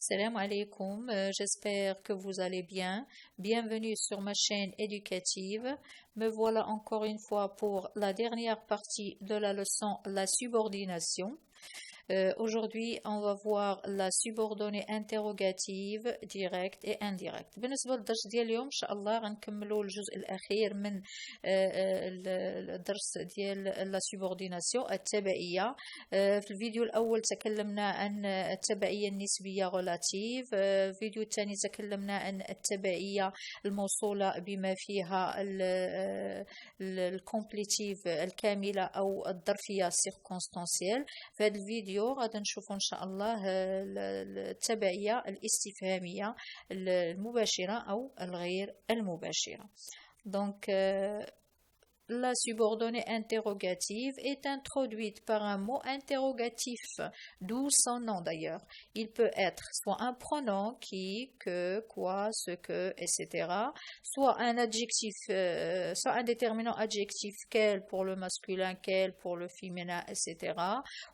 Salam alaikum, j'espère que vous allez bien. Bienvenue sur ma chaîne éducative. Me voilà encore une fois pour la dernière partie de la leçon, la subordination. Aujourd'hui, on va voir la subordonnée interrogative directe et indirecte. بالنسبة للدرس ديال اليوم إن شاء الله غنكملوا الجزء الأخير من الدرس ديال la subordination التبعية. في الفيديو الأول تكلمنا عن التبعية النسبية relative. الفيديو الثاني تكلمنا عن التبعية الموصولة بما فيها الكومبليتيف الكاملة أو الظرفية circonstancielle. في هذا الفيديو غادي نشوفوا ان شاء الله التبعية الاستفهامية المباشرة او الغير المباشرة. Donc la subordonnée interrogative est introduite par un mot interrogatif, d'où son nom d'ailleurs. Il peut être soit un pronom qui, que, quoi, ce que, etc. Soit un adjectif, soit un déterminant adjectif quel pour le masculin, quel pour le féminin, etc.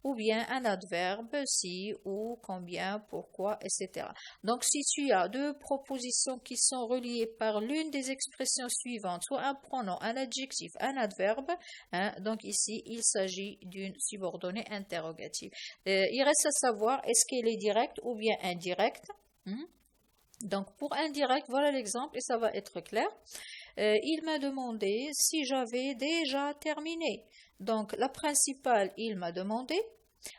Ou bien un adverbe si, ou, combien, pourquoi, etc. Donc si tu as deux propositions qui sont reliées par l'une des expressions suivantes, soit un pronom, un adjectif, un adverbe, hein, donc ici il s'agit d'une subordonnée interrogative. Il reste à savoir est-ce qu'elle est directe ou bien indirecte. Donc pour indirect, voilà l'exemple et ça va être clair. Il m'a demandé si j'avais déjà terminé. Donc la principale, il m'a demandé.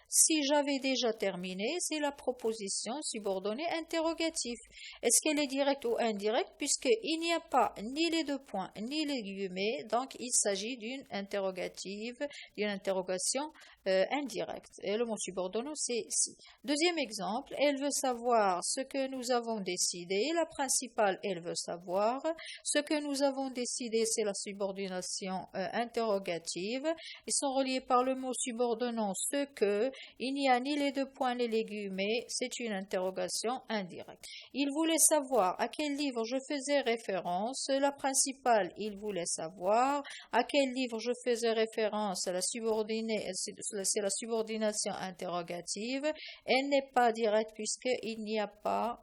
Si j'avais déjà terminé, c'est la proposition subordonnée interrogative. Est-ce qu'elle est directe ou indirecte? Puisqu'il n'y a pas ni les deux points, ni les guillemets, donc il s'agit d'une interrogative, d'une interrogation indirecte. Et le mot subordonné, c'est si. Deuxième exemple, elle veut savoir ce que nous avons décidé. La principale, elle veut savoir ce que nous avons décidé, c'est la subordination interrogative. Ils sont reliés par le mot subordonnant ce que. Il n'y a ni les deux points ni les guillemets, c'est une interrogation indirecte. Il voulait savoir à quel livre je faisais référence. La principale, il voulait savoir à quel livre je faisais référence. La subordonnée, c'est la subordination interrogative. Elle n'est pas directe puisqu'il n'y a pas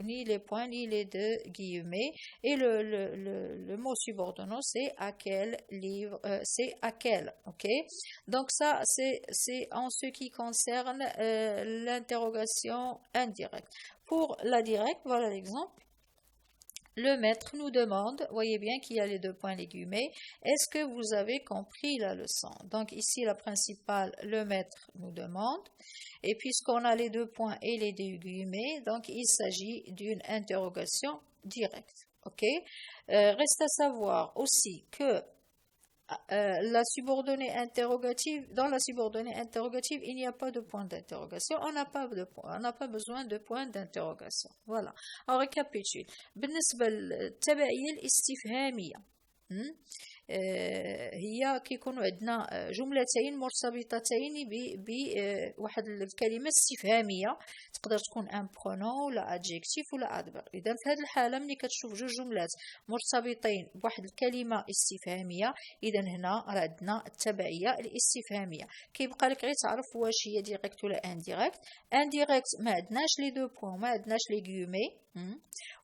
ni les points ni les deux guillemets. Et le mot subordonnant, c'est à quel livre, c'est à quel. Ok. Donc ça, c'est en ce qui concerne l'interrogation indirecte. Pour la directe, voilà l'exemple. Le maître nous demande, voyez bien qu'il y a les deux points les guillemets, est-ce que vous avez compris la leçon? Donc ici la principale, le maître nous demande, et puisqu'on a les deux points et les deux guillemets, donc il s'agit d'une interrogation directe. Ok. Reste à savoir aussi que la subordonnée interrogative, dans la subordonnée interrogative, il n'y a pas de point d'interrogation, on n'a pas besoin de point d'interrogation. Voilà. On récapitule. بالنسبة للتبعية الاستفهامية هي كيكونوا عندنا جملتين مرتبطتين بواحد الكلمة استفهامية تقدر تكون ان برونون ولا ادجيكتيف ولا ادفيرب. اذا في هذه الحاله ملي كتشوف جوج جملات مرتبطين بواحد الكلمه استفهاميه، اذا هنا راه عندنا التبعيه الاستفهاميه. كيبقى لك غير تعرف واش هي ديريكت ولا انديريكت. انديريكت ما عندناش لي دو بوين، ما عندناش لي غيومي،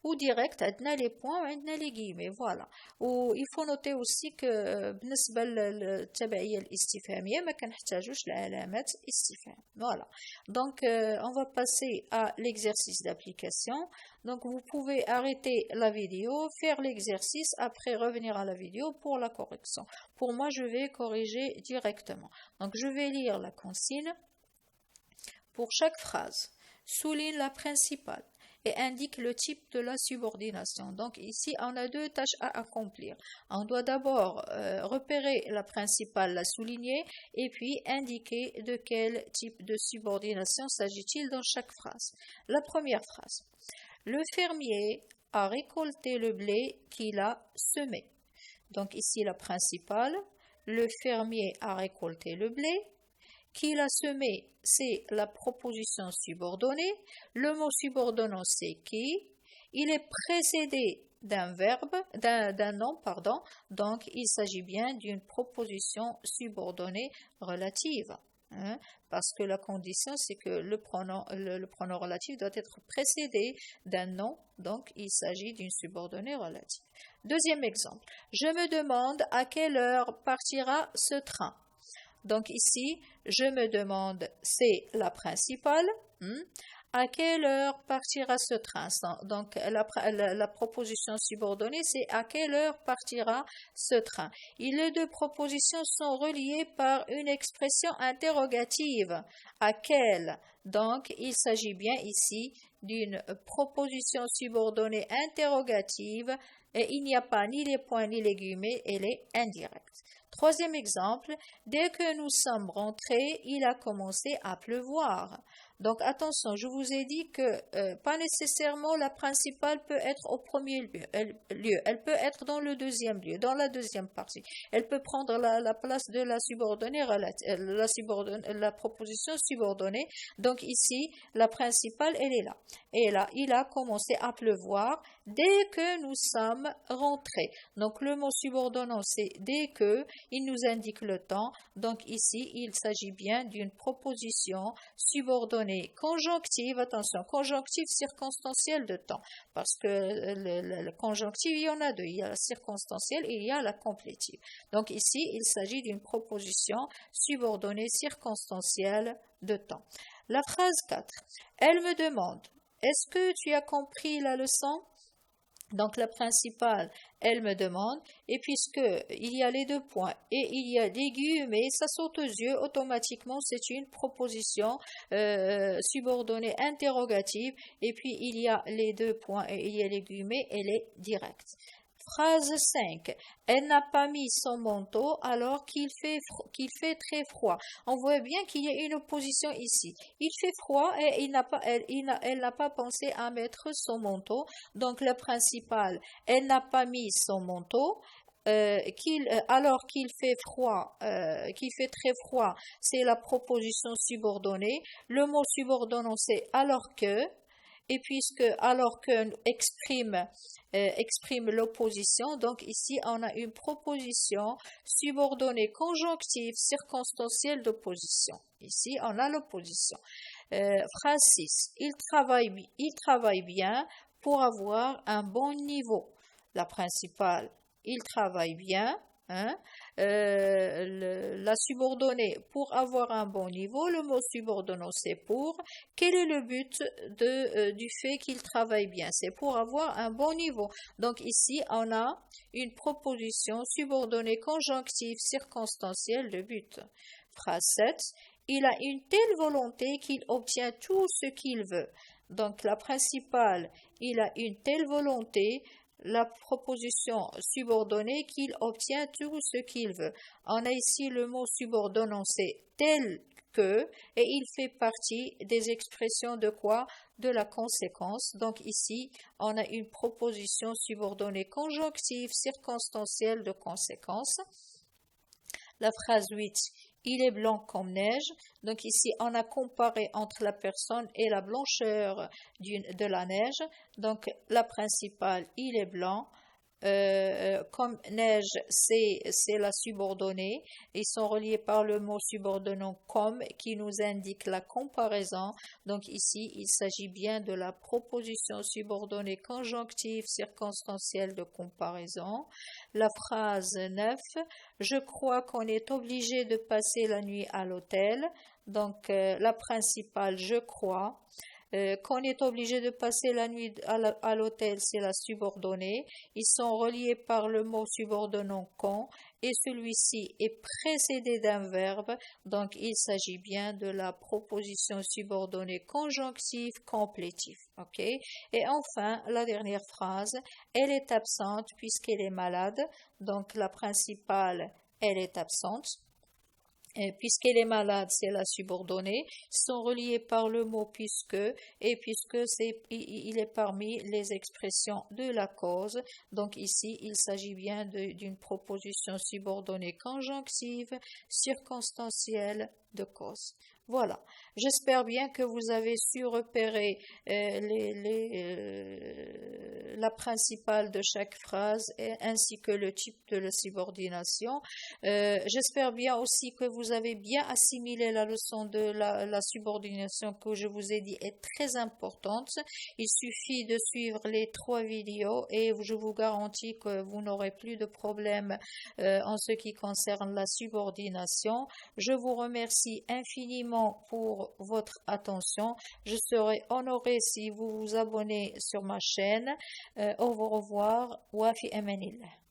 ou direct عندنا les points وعندنا les guillemets. Voilà. و il faut noter aussi que بالنسبة للتبعية الاستفهامية ما كنحتاجوش لعلامات استفهام. Voilà. Donc on va passer à l'exercice d'application. Donc vous pouvez arrêter la vidéo, faire l'exercice, après revenir à la vidéo pour la correction. Pour moi, je vais corriger directement. Donc je vais lire la consigne. Pour chaque phrase, souligne la principale et indique le type de la subordination. Donc ici, on a deux tâches à accomplir. On doit d'abord repérer la principale, la souligner, et puis indiquer de quel type de subordination s'agit-il dans chaque phrase. La première phrase. Le fermier a récolté le blé qu'il a semé. Donc ici, la principale. Le fermier a récolté le blé. Qu'il a semé, c'est la proposition subordonnée. Le mot subordonnant, c'est qui. Il est précédé d'un verbe, d'un nom, pardon. Donc, il s'agit bien d'une proposition subordonnée relative. hein, parce que la condition, c'est que le pronom relatif doit être précédé d'un nom, donc il s'agit d'une subordonnée relative. Deuxième exemple, je me demande à quelle heure partira ce train. Donc ici, je me demande, c'est la principale. À quelle heure partira ce train? Donc la proposition subordonnée, c'est à quelle heure partira ce train? Et les deux propositions sont reliées par une expression interrogative. À quelle? Donc il s'agit bien ici d'une proposition subordonnée interrogative et il n'y a pas ni les points ni les guillemets, elle est indirecte. Troisième exemple, dès que nous sommes rentrés, il a commencé à pleuvoir. Donc attention, je vous ai dit que pas nécessairement la principale peut être au premier lieu. Elle peut être dans le deuxième lieu, dans la deuxième partie. Elle peut prendre la place de la subordonnée la proposition subordonnée. Donc ici, la principale, elle est là. Et là, il a commencé à pleuvoir dès que nous sommes rentrés. Donc le mot subordonnant, c'est dès que, il nous indique le temps. Donc ici, il s'agit bien d'une proposition subordonnée conjonctive, attention, conjonctive circonstancielle de temps, parce que le conjonctif, il y en a deux, il y a la circonstancielle et il y a la complétive. Donc ici, il s'agit d'une proposition subordonnée circonstancielle de temps. La phrase 4, elle me demande, est-ce que tu as compris la leçon? Donc la principale, elle me demande, et puisque il y a les deux points et il y a des guillemets, ça saute aux yeux, automatiquement c'est une proposition subordonnée interrogative, et puis il y a les deux points et il y a les guillemets, elle est directe. Phrase 5. Elle n'a pas mis son manteau alors qu'il fait très froid. On voit bien qu'il y a une opposition ici. Il fait froid et elle n'a pas pensé à mettre son manteau. Donc la principale, elle n'a pas mis son manteau. Alors qu'il fait froid, qu'il fait très froid, c'est la proposition subordonnée. Le mot subordonnant, c'est alors que. Et puisque alors que exprime l'opposition, donc ici on a une proposition subordonnée conjonctive circonstancielle d'opposition. Ici on a l'opposition. Phrase 6. Il travaille bien pour avoir un bon niveau. La principale, il travaille bien. Hein? La subordonnée pour avoir un bon niveau, le mot subordonnant c'est pour. Quel est le but du fait qu'il travaille bien? C'est pour avoir un bon niveau. Donc ici on a une proposition subordonnée conjonctive circonstancielle de but. Phrase 7. Il a une telle volonté qu'il obtient tout ce qu'il veut. Donc la principale, il a une telle volonté, la proposition subordonnée qu'il obtient tout ce qu'il veut. On a ici le mot subordonnant, c'est tel que, et il fait partie des expressions de quoi? De la conséquence. Donc ici, on a une proposition subordonnée conjonctive circonstancielle de conséquence. La phrase 8. Il est blanc comme neige. Donc ici, on a comparé entre la personne et la blancheur de la neige. Donc la principale, il est blanc. Comme neige, c'est la subordonnée. Ils sont reliés par le mot subordonnant comme qui nous indique la comparaison. Donc ici, il s'agit bien de la proposition subordonnée conjonctive circonstancielle de comparaison. La phrase 9, je crois qu'on est obligé de passer la nuit à l'hôtel. Donc la principale, je crois. Qu'on est obligé de passer la nuit à l'hôtel, c'est la subordonnée. Ils sont reliés par le mot subordonnant qu'on et celui-ci est précédé d'un verbe, donc il s'agit bien de la proposition subordonnée conjonctive complétive. Ok? Et enfin, la dernière phrase, elle est absente puisqu'elle est malade, donc la principale, elle est absente. Puisqu'elle est malade, c'est la subordonnée, sont reliés par le mot puisque, et puisque il est parmi les expressions de la cause. Donc ici, il s'agit bien d'une proposition subordonnée conjonctive, circonstancielle de cause. Voilà. J'espère bien que vous avez su repérer la principale de chaque phrase ainsi que le type de la subordination. J'espère bien aussi que vous avez bien assimilé la leçon de la subordination que je vous ai dit est très importante. Il suffit de suivre les 3 vidéos et je vous garantis que vous n'aurez plus de problème en ce qui concerne la subordination. Je vous remercie infiniment pour votre attention. Je serai honorée si vous vous abonnez sur ma chaîne. Au revoir. Wa fi amanillah.